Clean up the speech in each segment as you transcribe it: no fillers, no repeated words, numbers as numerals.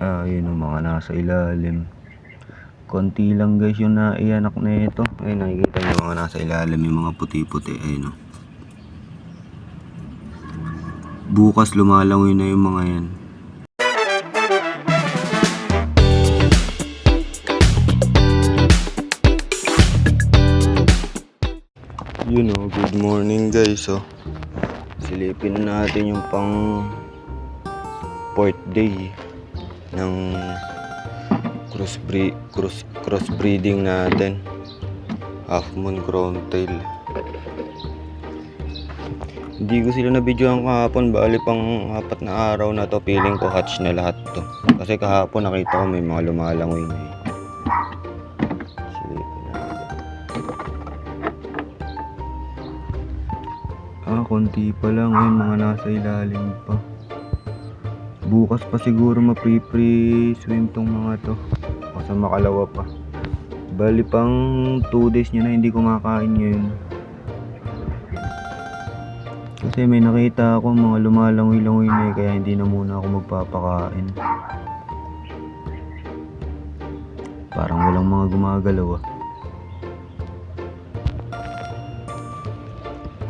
Yun ang mga nasa ilalim. Konti lang guys yung naianak na ito. Ayun, nakikita nyo mga nasa ilalim, yung mga puti-puti. Ayun, oh. Bukas lumalangoy na yung mga yan. Yun, oh, good morning guys. Oh. Silipin natin yung pang 4th day ng crossbreeding natin, half moon crown tail. Hindi ko sila na-videoan kahapon, bali pang 4 na araw na to. Feeling ko hatch na lahat to, kasi kahapon nakita ko may mga lumalangoy na eh. Konti pa lang, yung mga nasa ilalim pa. Bukas pa siguro ma-free swim tong mga to, kasi makalawa pa. Bali pang 2 days nyo na hindi kumakain ngayon, kasi may nakita ako mga lumalangoy-langoy na eh, kaya hindi na muna ako magpapakain. Parang walang mga gumagalaw ah.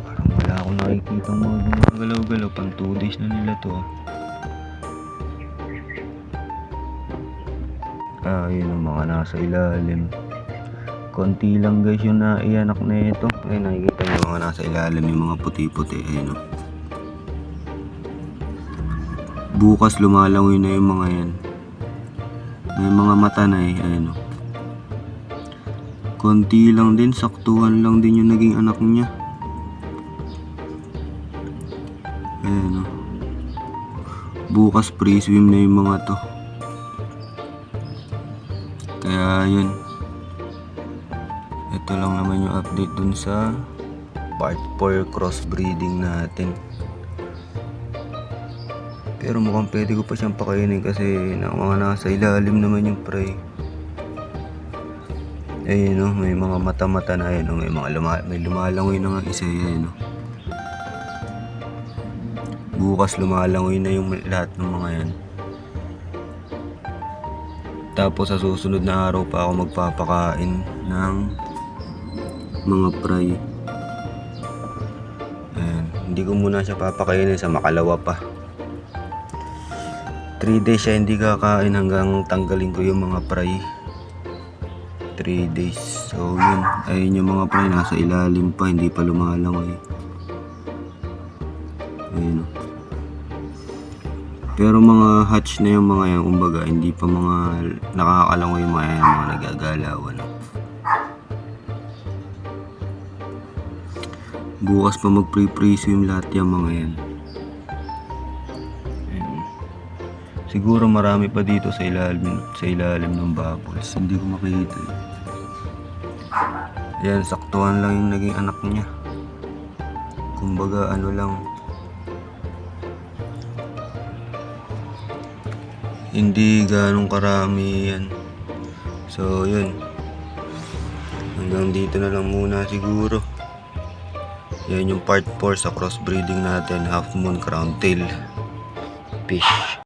Parang wala akong nakikita mga gumagalaw-galaw. Pang 2 days na nila to ah. Yun ang mga nasa ilalim. Konti lang guys yung naianak na ito. Ayun, nakikita nyo mga nasa ilalim, yung mga puti-puti. Ayun, oh. Bukas lumalangoy na yung mga yan. May mga mata na eh. Ayun, oh. Konti lang din, saktuhan lang din yung naging anak niya. Ayun, oh. Bukas free swim na yung mga to. Kaya yun, ito lang naman yung update dun sa part 4 crossbreeding natin. Pero mukhang pwede ko pa siyang pakainin kasi mga nasa ilalim naman yung prey. Ayun, no, may mga mata-mata na. Ayun, no, may lumalangoy na nga isa. Ayun, no. Bukas lumalangoy na yung lahat ng mga yan. Tapos sa susunod na araw pa ako magpapakain ng mga prey. Ayan, hindi ko muna siya papakainin sa makalawa pa. 3 days siya hindi kakain hanggang tanggalin ko yung mga prey. 3 days. So yun, ayun yung mga prey nasa ilalim pa, hindi pa lumalangoy. Ayun, oh. Pero mga hatch na yung mga yan, kumbaga hindi pa mga nakakalangoy yung mga yan, mga nagagalawan. Bukas pa mag-free swim lahat yung mga yan. Siguro marami pa dito sa ilalim ng bubbles, hindi ko makita. Yan, saktuhan lang yung naging anak niya. Kumbaga ano lang, hindi ganong karami yan. So yun, hanggang dito na lang muna siguro. Yan yung part 4 sa crossbreeding natin, half moon crown tail fish.